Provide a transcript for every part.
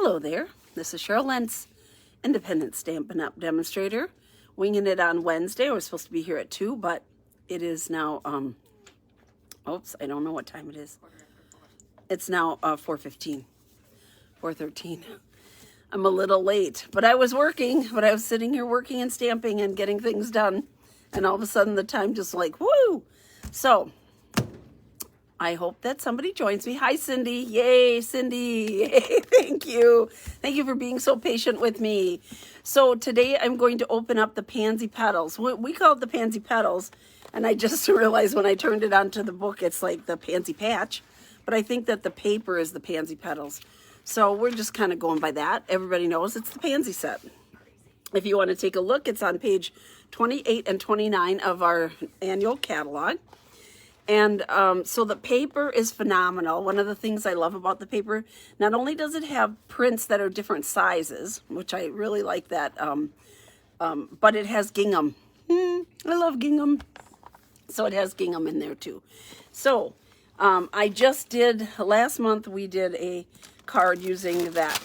Hello there, this is Cheryl Lentz, independent Stampin' Up! Demonstrator. Winging it on Wednesday. I was supposed to be here at 2, but it is now, oops, I don't know what time it is. It's now 4:15, 4:13. I'm a little late, but I was working, but I was sitting here working and stamping and getting things done. And all of a sudden the time just like, woo! So, I hope that somebody joins me. Hi, Cindy. Yay, Cindy. Yay, thank you. Thank you for being so patient with me. So today I'm going to open up the Pansy Petals. We call it the Pansy Petals, and I just realized when I turned it onto the book, it's like the Pansy Patch, but I think that the paper is the Pansy Petals. So we're just kind of going by that. Everybody knows it's the Pansy set. If you want to take a look, it's on page 28 and 29 of our annual catalog. And so the paper is phenomenal. One of the things I love about the paper, not only does it have prints that are different sizes, which I really like that, but it has gingham. I love gingham. So it has gingham in there too. So I just did, last month we did a card using that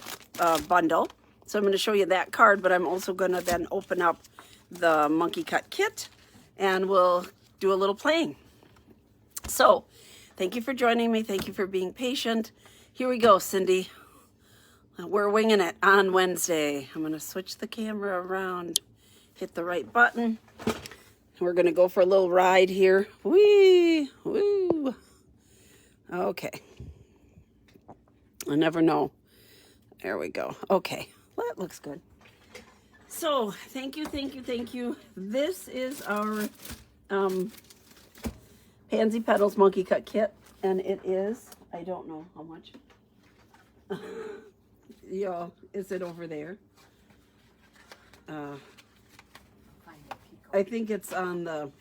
bundle. So I'm going to show you that card, but I'm also going to then open up the monkey cut kit and we'll do a little playing. So, thank you for joining me. Thank you for being patient. Here we go, Cindy. We're winging it on Wednesday. I'm going to switch the camera around, hit the right button. We're going to go for a little ride here. Whee! Woo! Okay. I never know. There we go. Okay. Well, that looks good. So, thank you, thank you, thank you. This is our Pansy Petals Monkey Cut Kit, and it is, I don't know how much. Yeah, is it over there? I think it's on the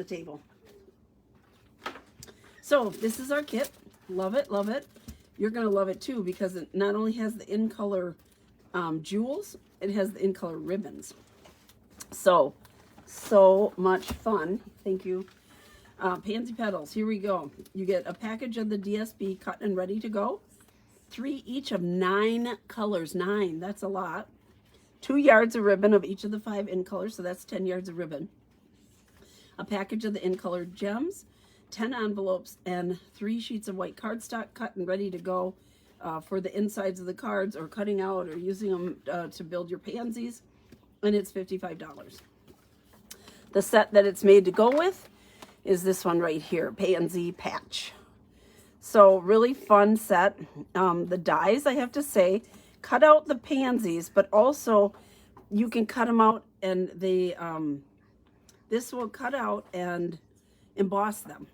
table. So this is our kit. Love it, love it. You're gonna love it too because it not only has the in color jewels, it has the in color ribbons. So much fun. Thank you. Pansy Petals, here we go. You get a package of the DSB cut and ready to go. 3 each of 9 colors. 9, that's a lot. 2 yards of ribbon of each of the 5 in colors, so that's 10 yards of ribbon. A package of the in colored gems, 10 envelopes, and 3 sheets of white cardstock cut and ready to go for the insides of the cards or cutting out or using them to build your pansies, and it's $55. The set that it's made to go with is this one right here, Pansy Patch. So really fun set. The dies, I have to say, cut out the pansies, but also you can cut them out and they, this will cut out and emboss them.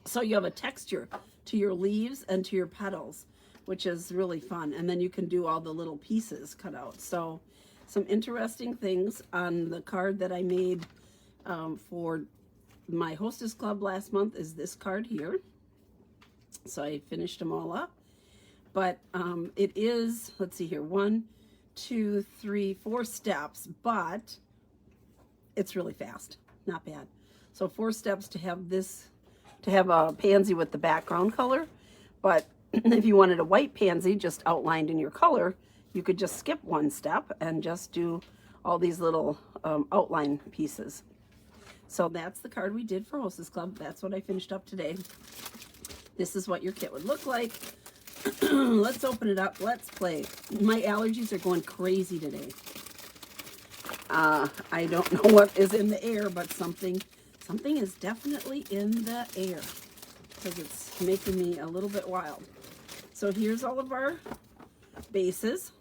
So you have a texture to your leaves and to your petals, which is really fun. And then you can do all the little pieces cut out. So some interesting things on the card that I made for my hostess club last month is this card here. So I finished them all up, but it is, let's see here, 1, 2, 3, 4 steps, but it's really fast, not bad. So 4 steps to have this, to have a pansy with the background color, but if you wanted a white pansy just outlined in your color, you could just skip 1 step and just do all these little outline pieces. So that's the card we did for Hostess Club. That's what I finished up today. This is what your kit would look like. Let's open it up. Let's play. My allergies are going crazy today. I don't know what is in the air, but something is definitely in the air because it's making me a little bit wild. So here's all of our bases.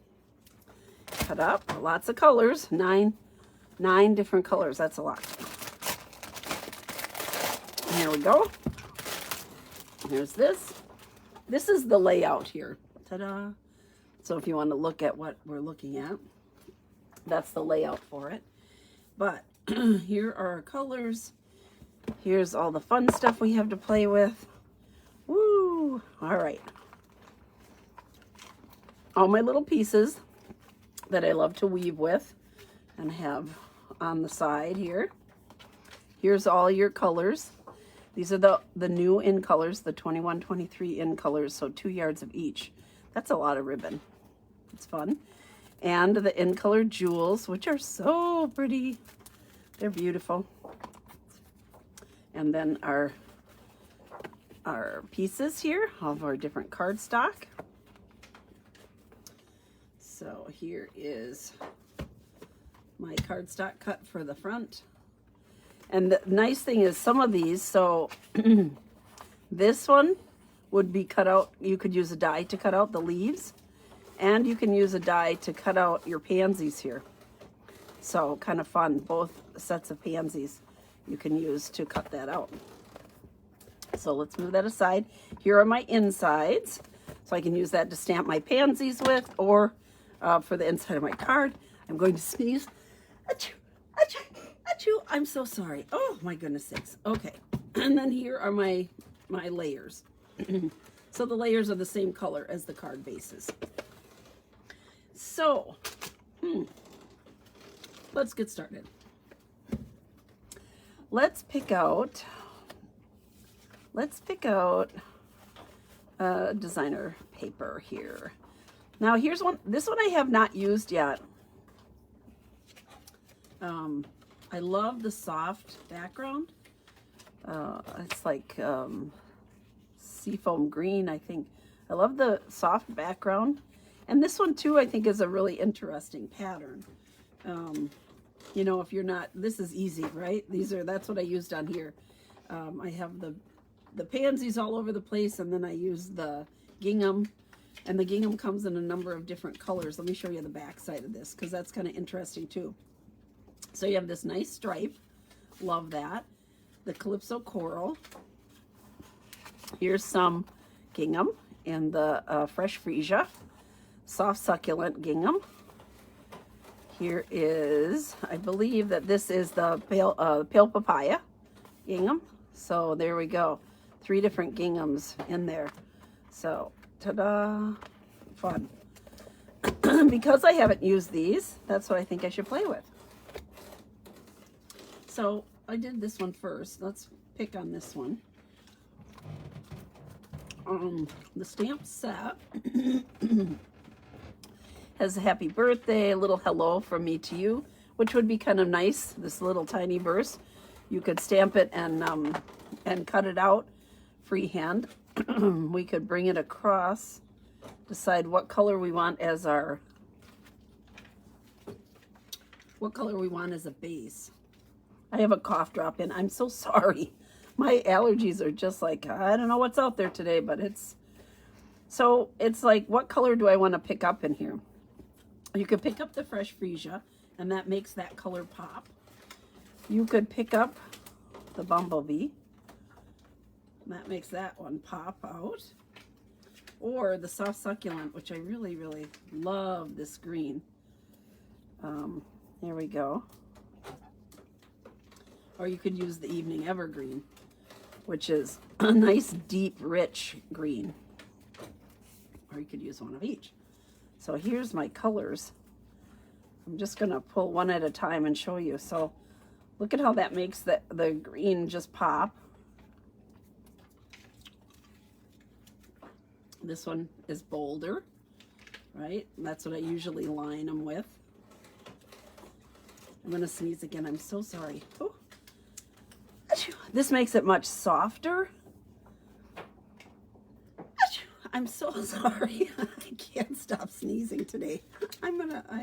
Cut up. Lots of colors. 9 different colors. That's a lot. Here we go. Here's this. This is the layout here. Ta-da. So if you want to look at what we're looking at, that's the layout for it. But here are our colors. Here's all the fun stuff we have to play with. Woo! All right. All my little pieces that I love to weave with and have on the side here. Here's all your colors. These are the new in colors, the 21, 23 in colors, so 2 yards of each. That's a lot of ribbon. It's fun. And the in color jewels, which are so pretty. They're beautiful. And then our pieces here of our different cardstock. So here is my cardstock cut for the front. And the nice thing is some of these, so this one would be cut out. You could use a die to cut out the leaves, and you can use a die to cut out your pansies here. So kind of fun, both sets of pansies you can use to cut that out. So let's move that aside. Here are my insides. So I can use that to stamp my pansies with, or for the inside of my card. I'm going to sneeze. Achoo, achoo, achoo. I'm so sorry. Oh my goodness sakes. Okay. And then here are my layers. So the layers are the same color as the card bases. So, let's get started. Let's pick out designer paper here. Now here's one. This one I have not used yet. I love the soft background. It's like seafoam green, I think. I love the soft background. And this one too, I think, is a really interesting pattern. You know, if you're not, this is easy, right? That's what I used on here. I have the pansies all over the place, and then I use the gingham, and the gingham comes in a number of different colors. Let me show you the back side of this, because that's kind of interesting too. So you have this nice stripe. Love that. The Calypso Coral. Here's some gingham in the Fresh Freesia. Soft Succulent gingham. Here is, I believe that this is the Pale Papaya gingham. So there we go. 3 different ginghams in there. So, ta-da, fun. Because I haven't used these, that's what I think I should play with. So I did this one first. Let's pick on this one. The stamp set has a happy birthday, a little hello from me to you, which would be kind of nice, this little tiny burst. You could stamp it and cut it out freehand. We could bring it across, decide what color we want as a base. I have a cough drop in. I'm so sorry. My allergies are just like, I don't know what's out there today, but it's like, what color do I want to pick up in here? You could pick up the Fresh Freesia, and that makes that color pop. You could pick up the Bumblebee. That makes that one pop out. Or the Soft Succulent, which I really, really love this green. There we go. Or you could use the Evening Evergreen, which is a nice, deep, rich green. Or you could use one of each. So here's my colors. I'm just going to pull one at a time and show you. So look at how that makes the green just pop. This one is bolder, right? That's what I usually line them with. I'm going to sneeze again. I'm so sorry. Oh. This makes it much softer. I'm so sorry. I can't stop sneezing today. I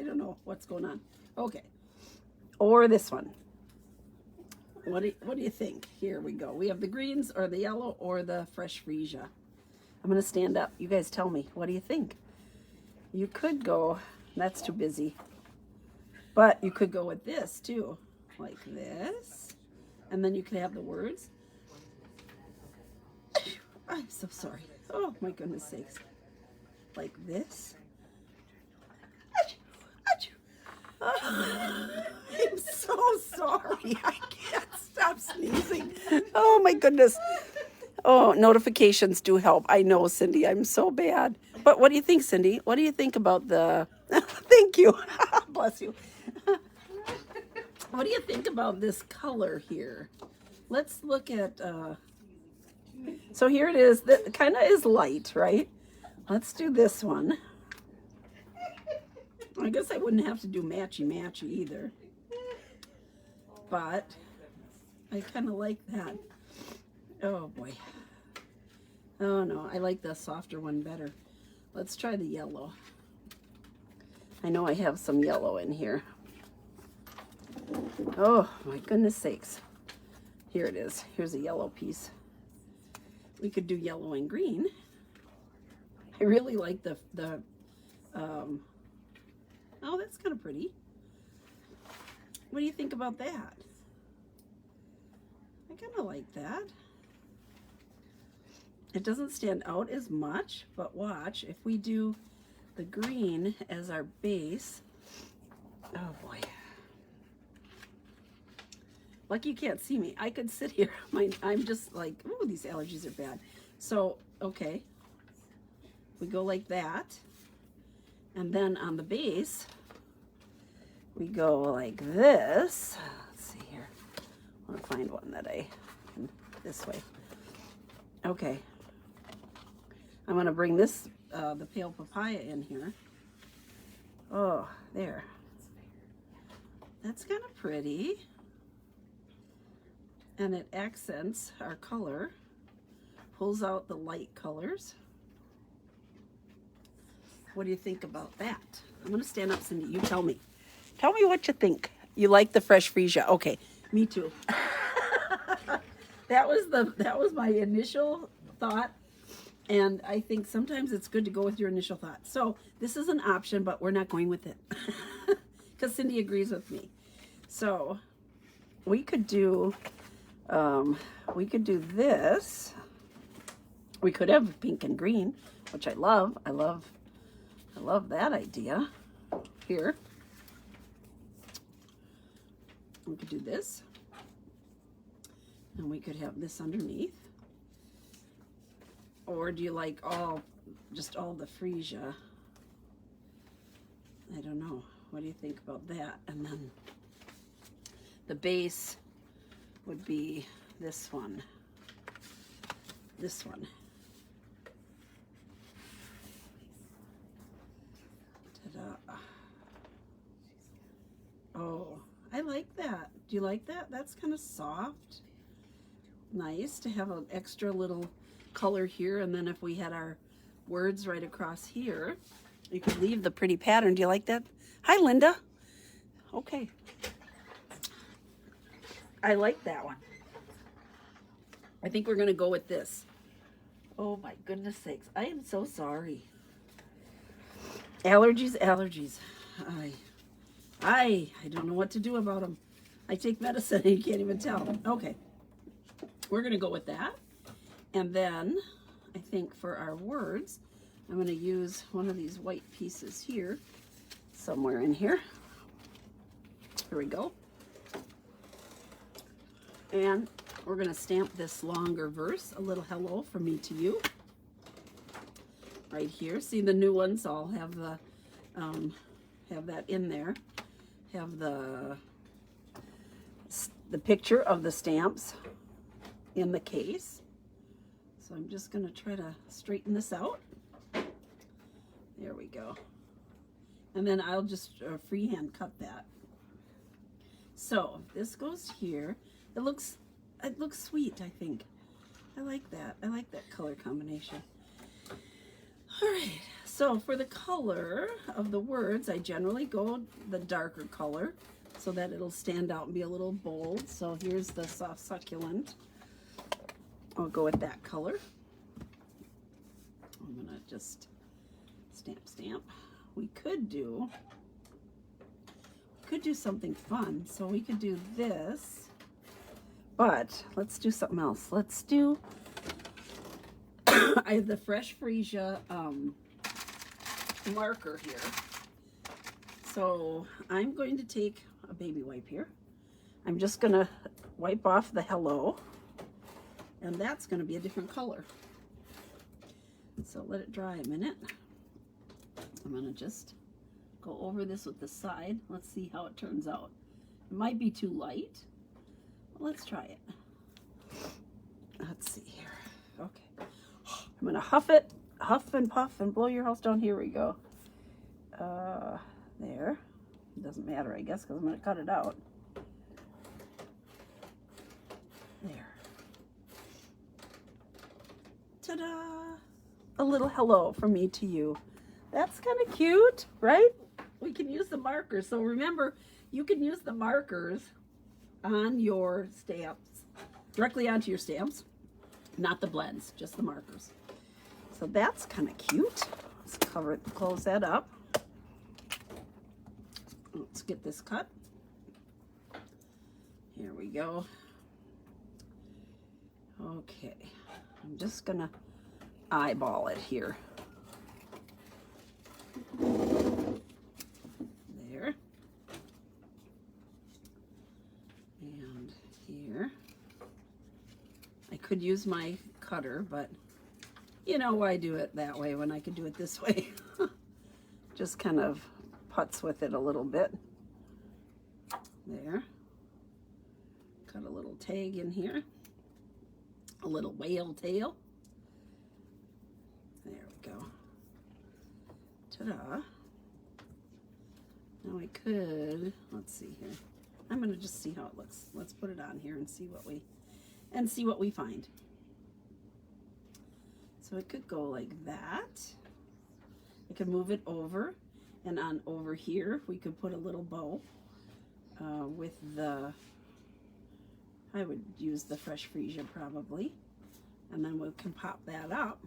don't know what's going on. Okay. Or this one. What do you think? Here we go. We have the greens or the yellow or the Fresh Freesia. I'm going to stand up. You guys tell me. What do you think? You could go, that's too busy. But you could go with this too. Like this. And then you could have the words. I'm so sorry. Oh my goodness sakes. Like this. I'm so sorry. I can't stop sneezing. Oh my goodness. Oh, notifications do help. I know, Cindy. I'm so bad. But what do you think, Cindy? What do you think about the... Thank you. Bless you. What do you think about this color here? Let's look at... So here it is. That kind of is light, right? Let's do this one. I guess I wouldn't have to do matchy-matchy either. But I kind of like that. Oh boy. Oh no, I like the softer one better. Let's try the yellow. I know I have some yellow in here. Oh my goodness sakes. Here it is. Here's a yellow piece. We could do yellow and green. I really like the oh, that's kind of pretty. What do you think about that? I kind of like that. It doesn't stand out as much, but watch, if we do the green as our base, oh boy. Lucky you can't see me. I could sit here. I'm just like, ooh, these allergies are bad. So, okay. We go like that. And then on the base, we go like this. Let's see here. I want to find one that I can, this way. Okay. I'm going to bring this, the pale papaya in here. Oh, there. That's kind of pretty. And it accents our color, pulls out the light colors. What do you think about that? I'm going to stand up, Cindy. You tell me. Tell me what you think. You like the fresh freesia? Okay, me too. That was my initial thought, and I think sometimes it's good to go with your initial thought. So this is an option, but we're not going with it because Cindy agrees with me. So we could do this. We could have pink and green, which I love. I love that idea. Here, we could do this, and we could have this underneath. Or do you like just all the freesia? I don't know. What do you think about that? And then the base would be this one. This one. Ta-da. Oh, I like that. Do you like that? That's kind of soft. Nice to have an extra little color here, and then if we had our words right across here, you could leave the pretty pattern. Do you like that? Hi, Linda. Okay. I like that one. I think we're going to go with this. Oh my goodness sakes. I am so sorry. Allergies, allergies. I don't know what to do about them. I take medicine and you can't even tell. Okay. We're going to go with that. And then I think for our words, I'm going to use one of these white pieces here, somewhere in here. Here we go. And we're going to stamp this longer verse, a little hello from me to you. Right here. See, the new ones all have the have that in there. Have the picture of the stamps in the case. So I'm just going to try to straighten this out. There we go. And then I'll just freehand cut that. So this goes here. It looks sweet, I think. I like that. I like that color combination. All right. So for the color of the words, I generally go the darker color so that it'll stand out and be a little bold. So here's the soft succulent. I'll go with that color. I'm gonna just stamp. We could do something fun. So we could do this, but let's do something else. Let's do, I have the Fresh Freesia marker here. So I'm going to take a baby wipe here. I'm just gonna wipe off the hello, and that's gonna be a different color. So let it dry a minute. I'm gonna just go over this with the side. Let's see how it turns out. It might be too light. Let's try it. Let's see here. Okay. I'm gonna huff it, huff and puff and blow your house down. Here we go. There. It doesn't matter, I guess, because I'm going to cut it out. There. Ta-da! A little hello from me to you. That's kind of cute, right? We can use the markers. So remember, you can use the markers on your stamps, directly onto your stamps, not the blends, just the markers. So that's kind of cute. Let's close that up. Let's get this cut. Here we go. Okay, I'm just gonna eyeball it here. There. And here. I could use my cutter, but you know why do it that way when I could do it this way? Just kind of putz with it a little bit. There. Cut a little tag in here. A little whale tail. There we go. Ta-da. Now I could, let's see here. I'm gonna just see how it looks. Let's put it on here and see what we find. So it could go like that. I could move it over, and on over here we could put a little bow with the, I would use the fresh freesia probably, and then we can pop that up.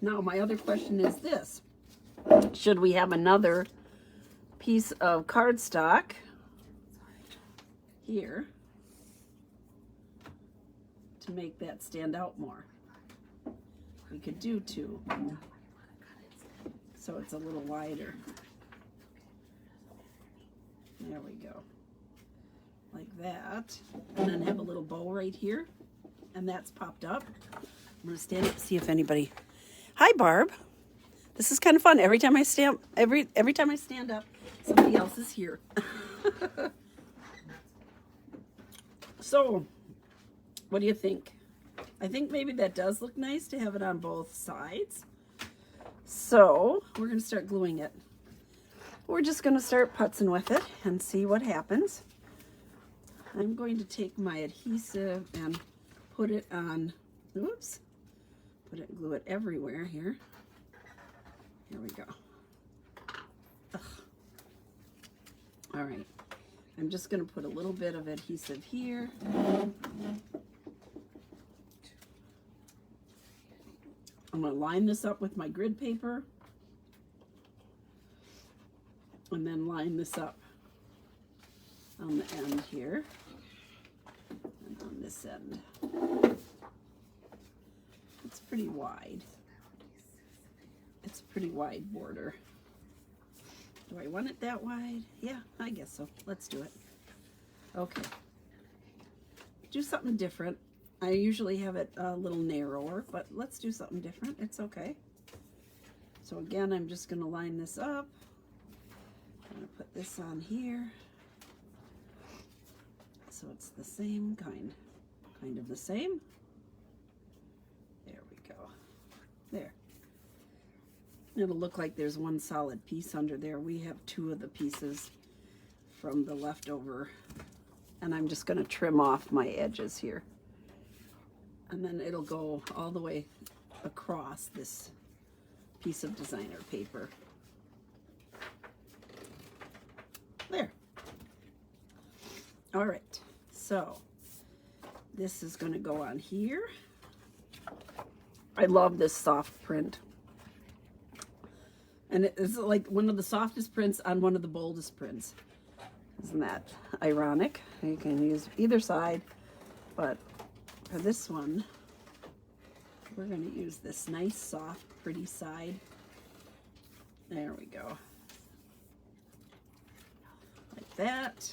Now my other question is this: should we have another piece of cardstock here to make that stand out more? We could do two, so it's a little wider. There we go, like that, and then have a little bow right here, and that's popped up. I'm gonna stand up and see if anybody. Hi, Barb. This is kind of fun. Every time I stand up, somebody else is here. So, what do you think? I think maybe that does look nice to have it on both sides. So we're going to start gluing it. We're just going to start putzing with it and see what happens. I'm going to take my adhesive and put it on, oops, put it and glue it everywhere here. Here we go. Ugh. All right. I'm just going to put a little bit of adhesive here. I'm going to line this up with my grid paper and then line this up on the end here and on this end. It's pretty wide. It's a pretty wide border. Do I want it that wide? Yeah, I guess so. Let's do it. Okay. Do something different. I usually have it a little narrower, but let's do something different. It's okay. So again, I'm just going to line this up. I'm going to put this on here. So it's the same kind of the same. There we go. There. It'll look like there's one solid piece under there. We have two of the pieces from the leftover, and I'm just going to trim off my edges here. And then it'll go all the way across this piece of designer paper. There. All right, so this is going to go on here. I love this soft print. And it's like one of the softest prints on one of the boldest prints. Isn't that ironic? You can use either side, but for this one, we're going to use this nice, soft, pretty side. There we go. Like that.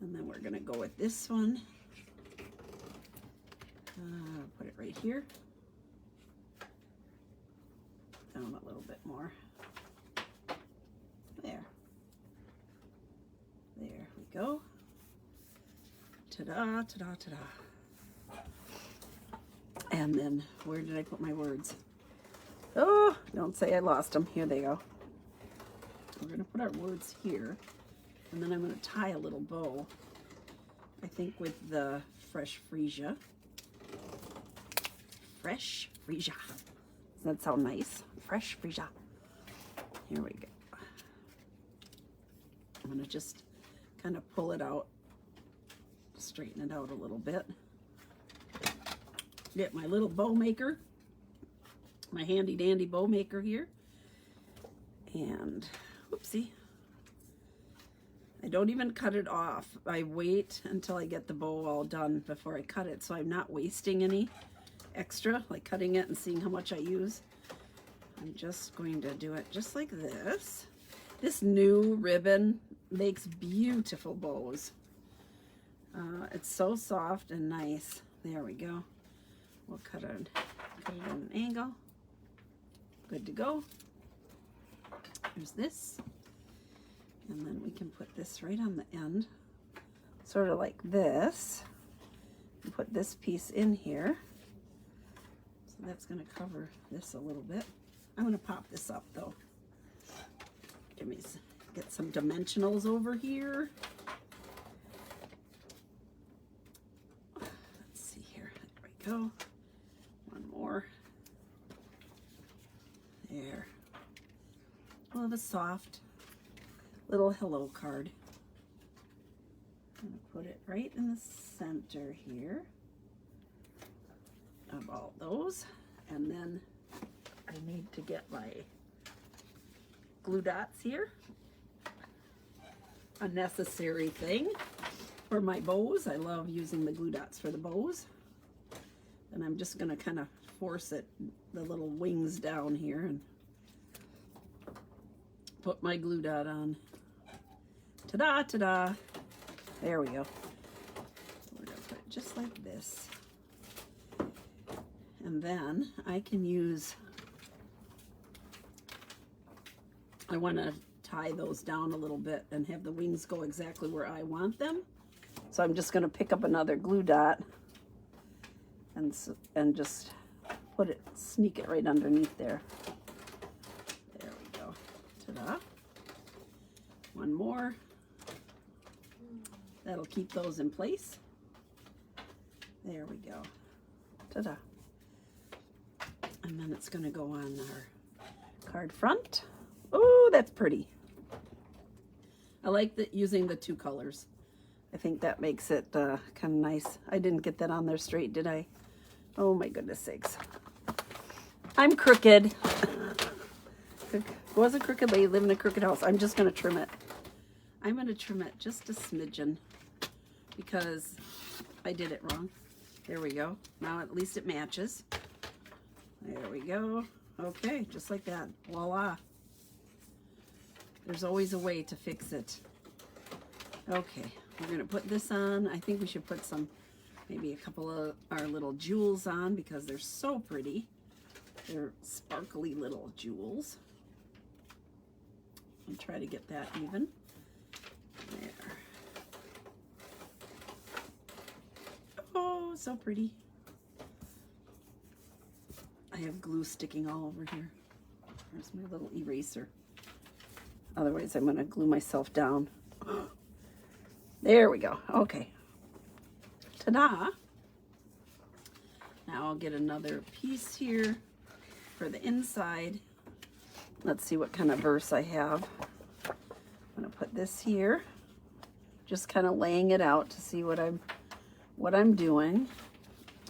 And then we're going to go with this one. Put it right here. Down a little bit more. There. There we go. Ta-da, ta-da, ta-da. And then, where did I put my words? Oh, don't say I lost them. Here they go. we're going to put our words here. And then I'm going to tie a little bow, I think with the fresh freesia. Fresh freesia. Does that sound nice? Fresh freesia. Here we go. I'm going to just kind of pull it out, straighten it out a little bit. Get my little bow maker, my handy dandy bow maker here. And whoopsie. I don't even cut it off. I wait until I get the bow all done before I cut it, so I'm not wasting any extra, like cutting it and seeing how much I use. I'm just going to do it just like this. This new ribbon makes beautiful bows. It's so soft and nice. There we go. We'll cut it at an angle. Good to go. There's this. And then we can put this right on the end, sort of like this. And put this piece in here. So that's going to cover this a little bit. I'm going to pop this up though. Get some dimensionals over here. Let's see here. There we go. One more. There. We'll have a soft little hello card. I'm going to put it right in the center here of all those. And then I need to get my glue dots here. A necessary thing for my bows. I love using the glue dots for the bows. And I'm just going to kind of force it, the little wings down here, and put my glue dot on. Ta-da, ta-da. There we go. We're going to put it just like this. And then I can use, I want to tie those down a little bit and have the wings go exactly where I want them. So I'm just going to pick up another glue dot and just put it, sneak it right underneath there. There we go. Ta-da. One more. That'll keep those in place. There we go. Ta-da. And then it's going to go on our card front. Oh, that's pretty. I like using the two colors. I think that makes it kind of nice. I didn't get that on there straight, did I? Oh my goodness sakes. I'm crooked. Was a crooked lady, live in a crooked house. I'm just going to trim it. I'm going to trim it just a smidgen because I did it wrong. There we go. Now at least it matches. There we go. Okay, just like that. Voila. There's always a way to fix it. Okay, we're going to put this on. I think we should put some, maybe a couple of our little jewels on because they're so pretty. They're sparkly little jewels. And try to get that even. There. Oh, so pretty. I have glue sticking all over here. There's my little eraser. Otherwise, I'm going to glue myself down. There we go. Okay. Ta-da. Now I'll get another piece here for the inside. Let's see what kind of verse I have. I'm going to put this here. Just kind of laying it out to see what I'm doing.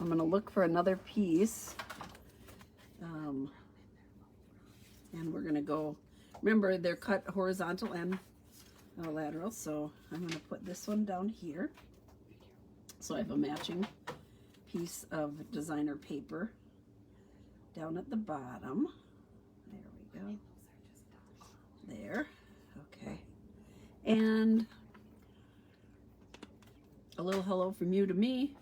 I'm going to look for another piece. And we're going to go, remember they're cut horizontal and lateral, so I'm going to put this one down here. So I have a matching piece of designer paper down at the bottom. There we go. There. Okay. And a little hello from you to me.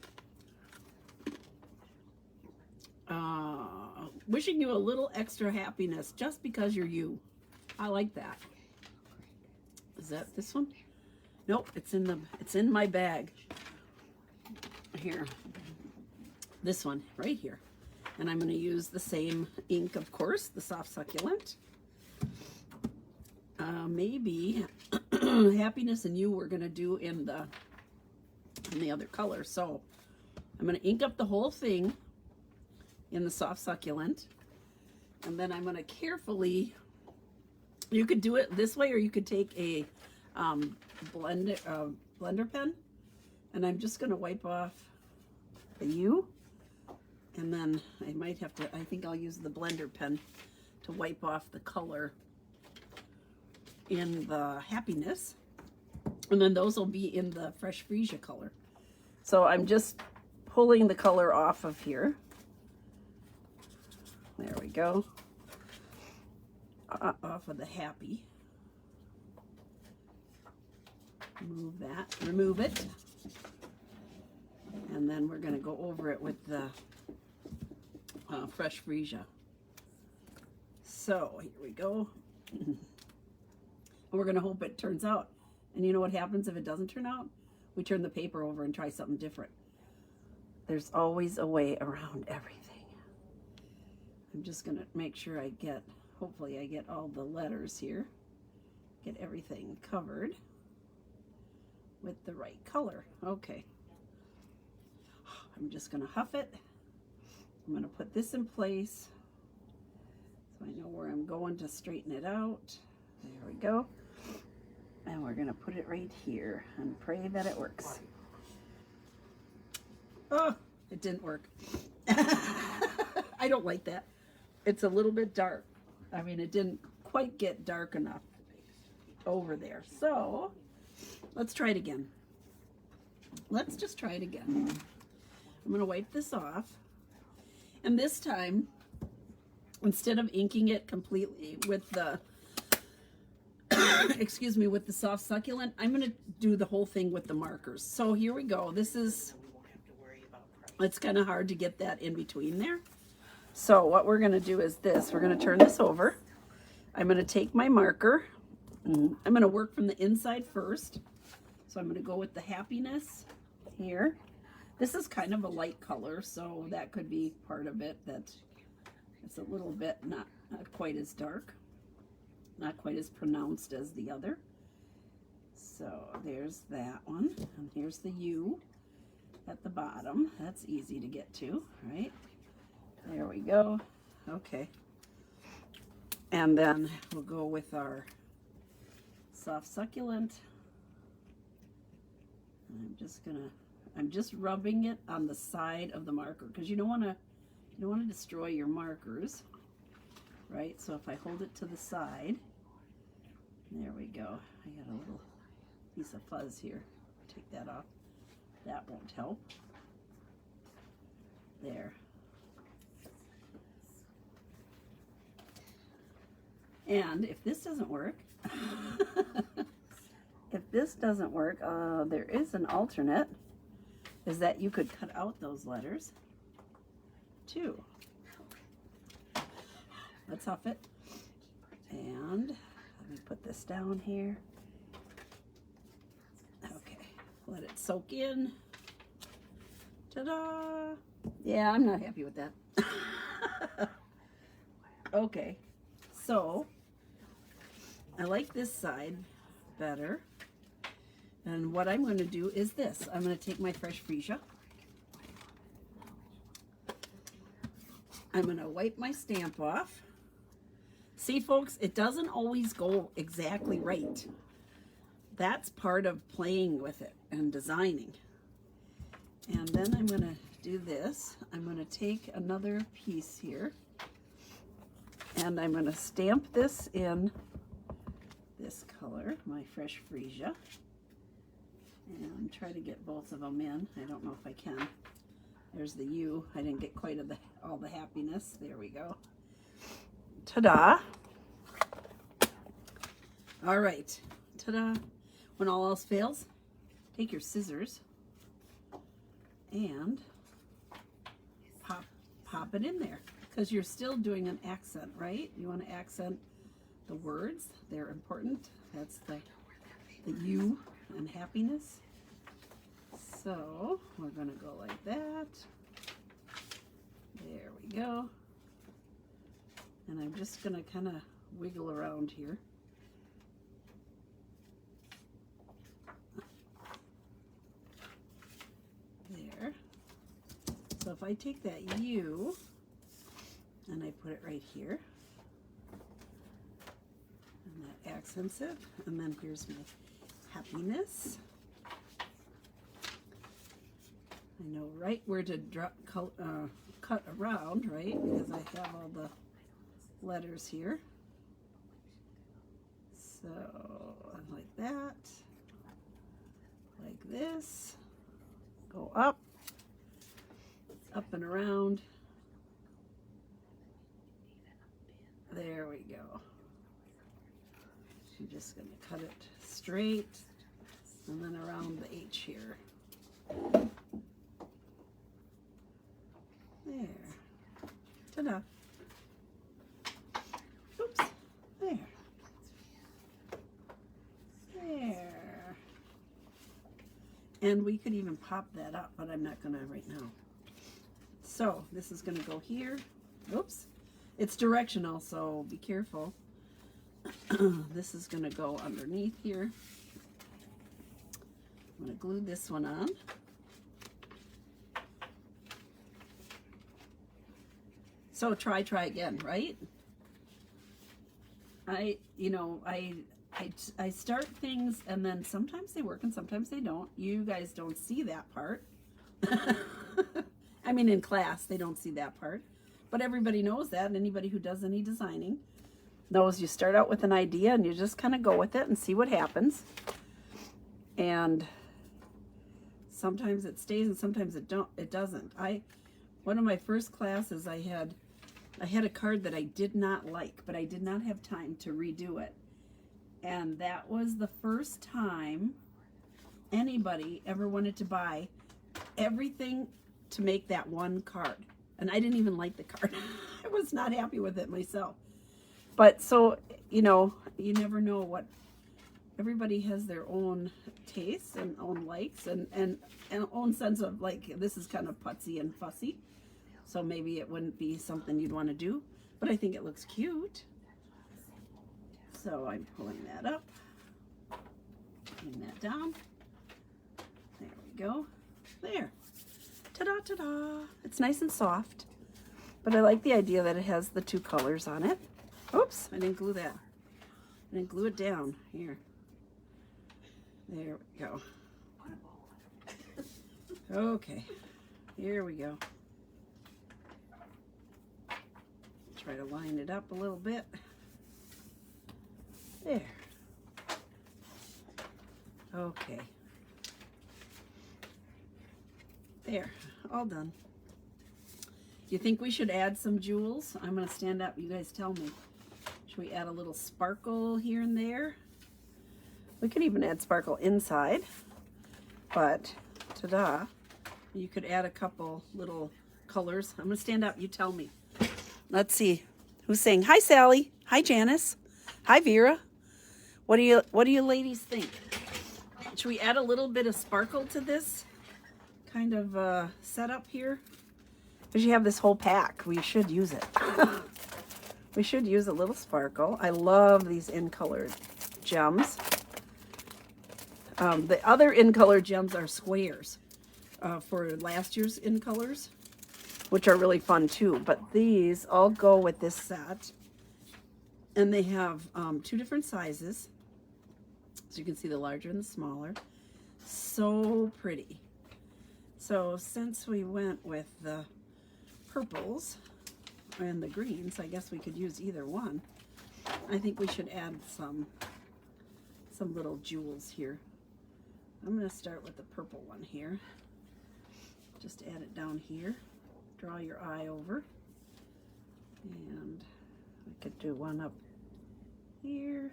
Wishing you a little extra happiness just because you're you. I like that. Is that this one? Nope, it's in my bag. Here. This one right here. And I'm going to use the same ink, of course, the soft succulent. maybe happiness and you we're gonna do in the other color. So I'm gonna ink up the whole thing in the soft succulent, and then I'm gonna carefully, you could do it this way or you could take a blender pen, and I'm just gonna wipe off the U, and then I might have to, I think I'll use the blender pen to wipe off the color in the happiness, and then those will be in the fresh freesia color. So I'm just pulling the color off of here. There we go. Off of the happy. Move that, remove it. And then we're going to go over it with the fresh freesia. So here we go. And we're going to hope it turns out. And you know what happens if it doesn't turn out? We turn the paper over and try something different. There's always a way around everything. I'm just going to make sure I get, hopefully I get all the letters here. Get everything covered with the right color. Okay. I'm just going to huff it. I'm going to put this in place so I know where I'm going to straighten it out. There we go. And we're going to put it right here and pray that it works. Oh, it didn't work. I don't like that. It's a little bit dark. I mean, it didn't quite get dark enough over there. So let's try it again. Let's just try it again. I'm going to wipe this off. And this time, instead of inking it completely with the excuse me, with the soft succulent, I'm going to do the whole thing with the markers. So here we go. This is, it's kind of hard to get that in between there. So what we're going to do is this. We're going to turn this over. I'm going to take my marker. I'm going to work from the inside first. So I'm going to go with the happiness here. This is kind of a light color, so that could be part of it. That it's a little bit not quite as dark. Not quite as pronounced as the other. So there's that one. And here's the U at the bottom. That's easy to get to, right? There we go. Okay. And then we'll go with our soft succulent. And I'm just rubbing it on the side of the marker because you don't want to destroy your markers, right? So if I hold it to the side, there we go. I got a little piece of fuzz here. Take that off. That won't help. There. And if this doesn't work, there is an alternate, is that you could cut out those letters too. Let's huff it. And let me put this down here. Okay, let it soak in. Ta-da! Yeah, I'm not happy with that. Okay, so I like this side better. And what I'm going to do is this. I'm going to take my fresh freesia. I'm going to wipe my stamp off. See, folks, it doesn't always go exactly right. That's part of playing with it and designing. And then I'm going to do this. I'm going to take another piece here. And I'm going to stamp this in this color, my fresh freesia. And try to get both of them in. I don't know if I can. There's the U. I didn't get quite all the happiness. There we go. Ta-da. All right. Ta-da. When all else fails, take your scissors and pop it in there, because you're still doing an accent, right? You want to accent the words. They're important. That's the U and happiness. So we're going to go like that. There we go. And I'm just going to kind of wiggle around here So if I take that U and I put it right here, and that accents it, and then here's my happiness. I know right where to cut around, right? Because I have all the letters here. So like that, like this, go up and around. There we go. I'm just going to cut it straight and then around the H here. There. Ta-da. Oops. There. There. And we could even pop that up, but I'm not going to right now. So this is going to go here. Oops. It's directional, so be careful. This is going to go underneath here. I'm going to glue this one on. So try again, right? I start things and then sometimes they work and sometimes they don't. You guys don't see that part. I mean, in class, they don't see that part. But everybody knows that, and anybody who does any designing knows you start out with an idea and you just kind of go with it and see what happens. And sometimes it stays and sometimes it doesn't. One of my first classes, I had a card that I did not like, but I did not have time to redo it. And that was the first time anybody ever wanted to buy everything to make that one card. And I didn't even like the card. I was not happy with it myself. But so, you never know what, everybody has their own tastes and own likes and own sense of like, this is kind of putsy and fussy. So maybe it wouldn't be something you'd want to do, but I think it looks cute. So I'm pulling that up, putting that down. There we go. There. Ta-da, ta-da. It's nice and soft, but I like the idea that it has the two colors on it. Oops, I didn't glue that. I didn't glue it down. Here. There we go. Okay, here we go. Try to line it up a little bit. There. Okay. There, all done. You think we should add some jewels? I'm going to stand up. You guys tell me. Should we add a little sparkle here and there? We could even add sparkle inside. But, ta-da, you could add a couple little colors. I'm going to stand up. You tell me. Let's see. Who's saying, hi, Sally. Hi, Janice. Hi, Vera. What do you ladies think? Should we add a little bit of sparkle to this kind of setup here? Because you have this whole pack. We should use it. We should use a little sparkle. I love these in-colored gems. The other in-colored gems are squares for last year's in-colors, which are really fun too. But these all go with this set. And they have two different sizes. So you can see the larger and the smaller. So pretty. So since we went with the purples and the greens, I guess we could use either one. I think we should add some little jewels here. I'm going to start with the purple one here. Just add it down here. Draw your eye over. And I could do one up here.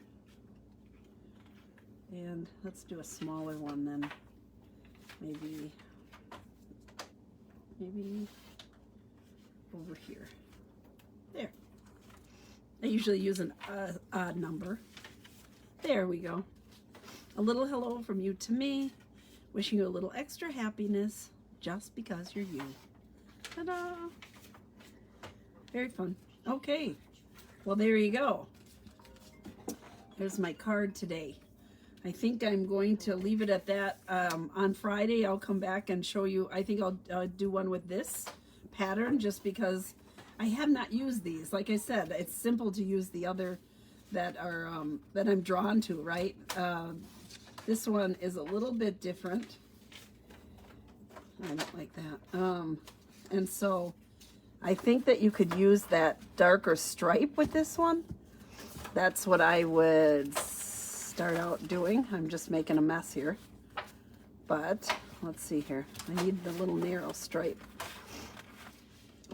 And let's do a smaller one then. Maybe over here. There. I usually use an odd number. There we go. A little hello from you to me. Wishing you a little extra happiness just because you're you. Ta-da! Very fun. Okay. Well, there you go. There's my card today. I think I'm going to leave it at that. On Friday, I'll come back and show you. I think I'll do one with this pattern just because I have not used these. Like I said, it's simple to use the other that are that I'm drawn to, right? This one is a little bit different. I don't like that. And so I think that you could use that darker stripe with this one. That's what I would start out doing. I'm just making a mess here. But let's see here. I need the little narrow stripe.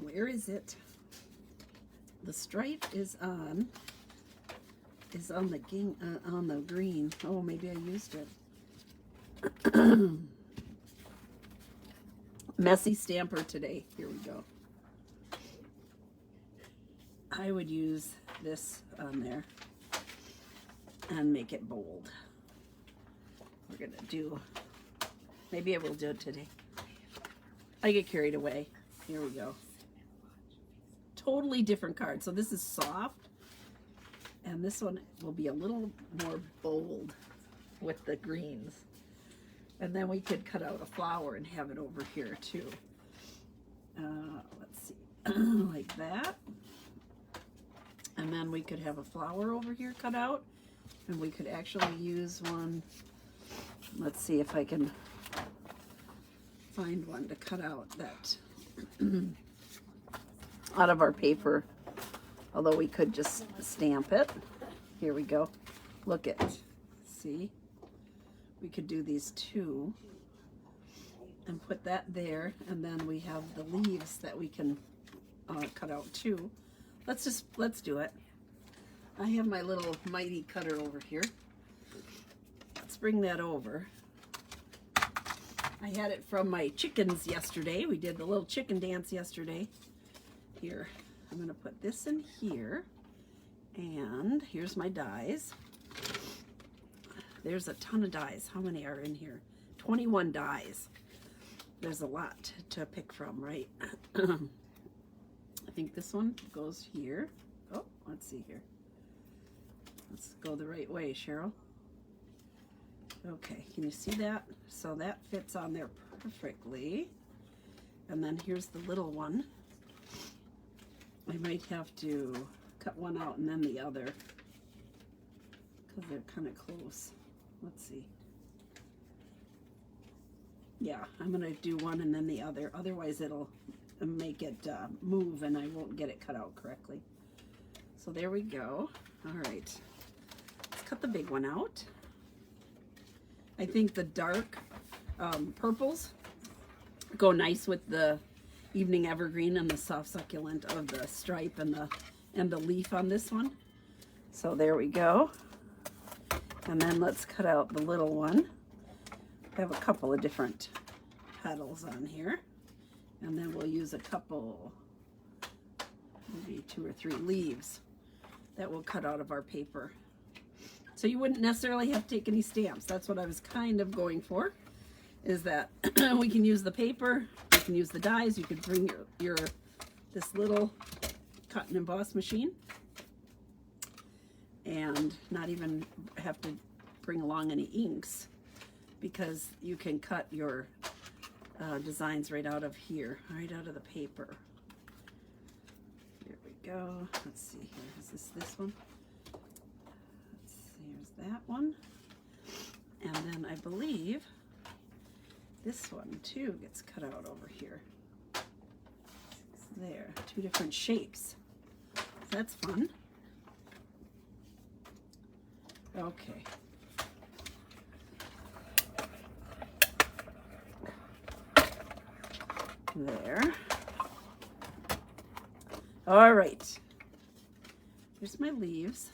Where is it? The stripe is on the green. Oh, maybe I used it. Messy stamper today. Here we go. I would use this on there and make it bold. We're gonna do, maybe I will do it today. I get carried away. Here we go. Totally different card. So this is soft, and this one will be a little more bold with the greens. And then we could cut out a flower and have it over here too. Let's see, like that. And then we could have a flower over here cut out, and we could actually use one. Let's see if I can find one to cut out that out of our paper. Although we could just stamp it. Here we go. Look at, see? We could do these two and put that there, and then we have the leaves that we can cut out too. Let's do it. I have my little mighty cutter over here. Let's bring that over. I had it from my chickens yesterday. We did the little chicken dance yesterday. Here, I'm gonna put this in here, and here's my dies. There's a ton of dies. How many are in here? 21 dies. There's a lot to pick from, right? I think this one goes here. Oh, let's see here. Let's go the right way, Cheryl. Okay, can you see that? So that fits on there perfectly. And then here's the little one. I might have to cut one out and then the other, because they're kind of close. Let's see. Yeah, I'm gonna do one and then the other. Otherwise it'll make it move and I won't get it cut out correctly. So there we go. All right, let's cut the big one out. I think the dark purples go nice with the evening evergreen and the soft succulent of the stripe and the leaf on this one. So there we go. And then let's cut out the little one. I have a couple of different petals on here. And then we'll use a couple, maybe 2 or 3 leaves that we'll cut out of our paper. So you wouldn't necessarily have to take any stamps. That's what I was kind of going for, is that we can use the paper, you can use the dies, you could bring this little cut and emboss machine and not even have to bring along any inks, because you can cut your designs right out of here, right out of the paper. Here we go. Let's see here. Is this one? Let's see. Here's that one. And then I believe this one too gets cut out over here. There, 2 different shapes. That's fun. Okay. There. All right. Here's my leaves.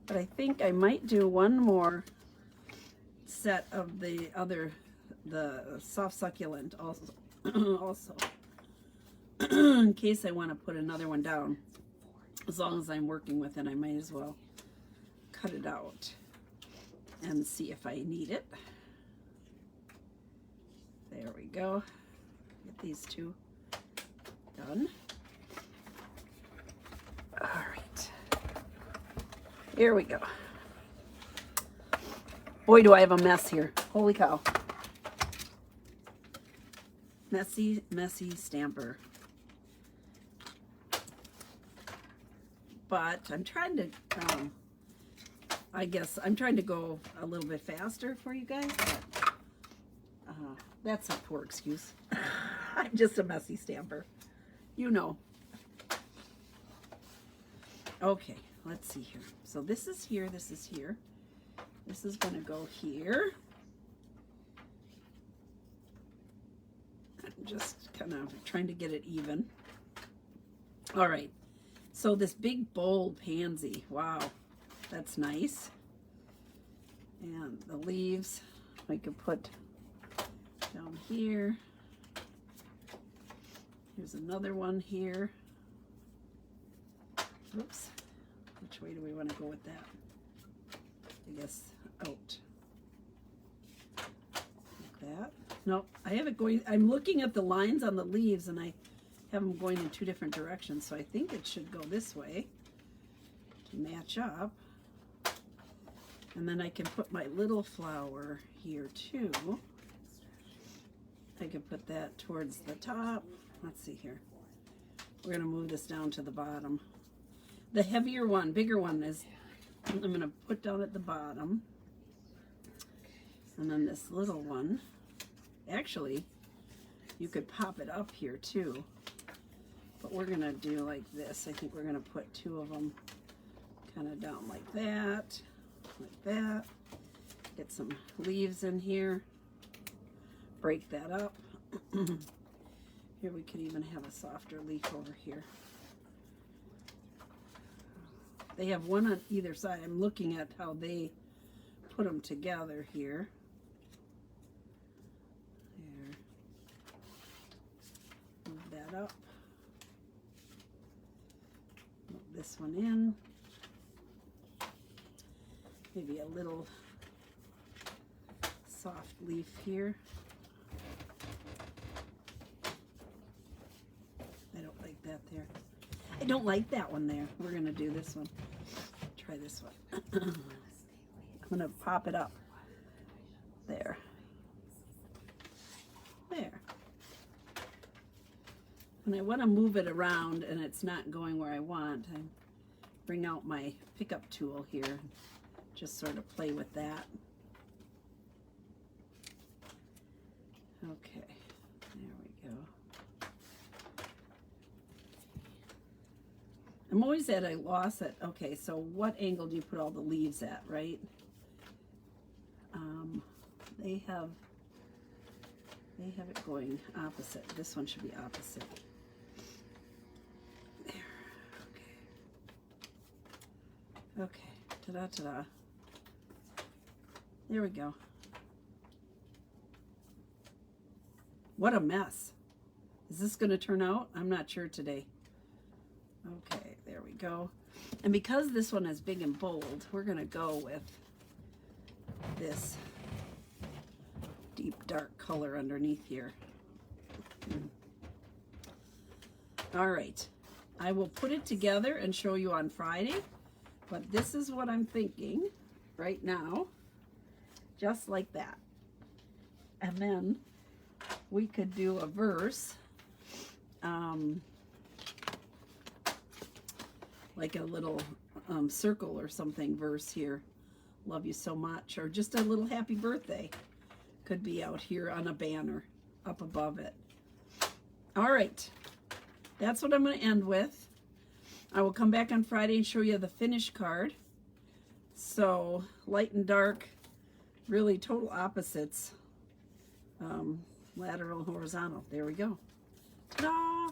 But I think I might do one more set of the soft succulent also. In case I want to put another one down. As long as I'm working with it, I might as well cut it out and see if I need it. There we go. Get these 2 done. All right. Here we go. Boy, do I have a mess here. Holy cow. Messy, messy stamper. But I'm trying to, I guess I'm trying to go a little bit faster for you guys. But, that's a poor excuse. I'm just a messy stamper. You know. Okay, let's see here. So this is here, this is here. This is going to go here. I'm just kind of trying to get it even. All right. So this big bold pansy, wow, that's nice. And the leaves I could put down here. Here's another one here. Oops, which way do we want to go with that? I guess out. Like that. No, I have it going, I'm looking at the lines on the leaves and I have them going in two different directions, so I think it should go this way to match up. And then I can put my little flower here too. I can put that towards the top. Let's see here. We're going to move this down to the bottom. The heavier one, bigger one is, I'm going to put down at the bottom. And then this little one, actually, you could pop it up here too. But we're going to do like this. I think we're going to put two of them kind of down like that. Like that. Get some leaves in here. Break that up. Here we could even have a softer leaf over here. They have one on either side. I'm looking at how they put them together here. There. Move that up. Move this one in. Maybe a little soft leaf here. I don't like that there. I don't like that one there. We're going to do this one. Try this one. I'm going to pop it up. There. There. When I want to move it around and it's not going where I want, I bring out my pickup tool here and just sort of play with that. Okay. There we go. I'm always at a loss at, okay, so what angle do you put all the leaves at, right? They have it going opposite. This one should be opposite. There, okay. Okay, ta-da, ta-da. There we go. What a mess. Is this going to turn out? I'm not sure today. Okay, there we go. And because this one is big and bold, we're going to go with this deep dark color underneath here. All right. I will put it together and show you on Friday, but this is what I'm thinking right now. Just like that. And then we could do a verse, like a little circle or something verse here. Love you so much. Or just a little happy birthday. Could be out here on a banner up above it. All right. That's what I'm going to end with. I will come back on Friday and show you the finished card. So light and dark, really total opposites. Lateral, horizontal. There we go. Ta-da!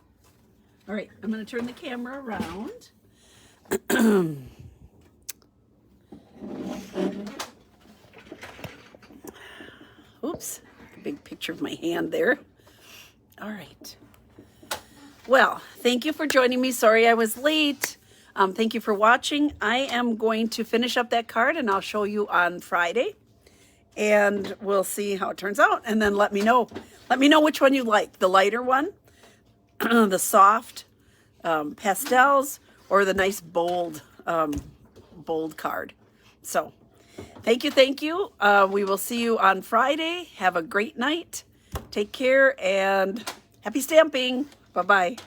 All right, I'm going to turn the camera around. Oops, big picture of my hand there. All right. Well, thank you for joining me. Sorry I was late. Thank you for watching. I am going to finish up that card and I'll show you on Friday. And we'll see how it turns out. And then let me know. Let me know which one you like. The lighter one, the soft pastels, or the nice bold, bold card. So thank you. We will see you on Friday. Have a great night. Take care and happy stamping. Bye-bye.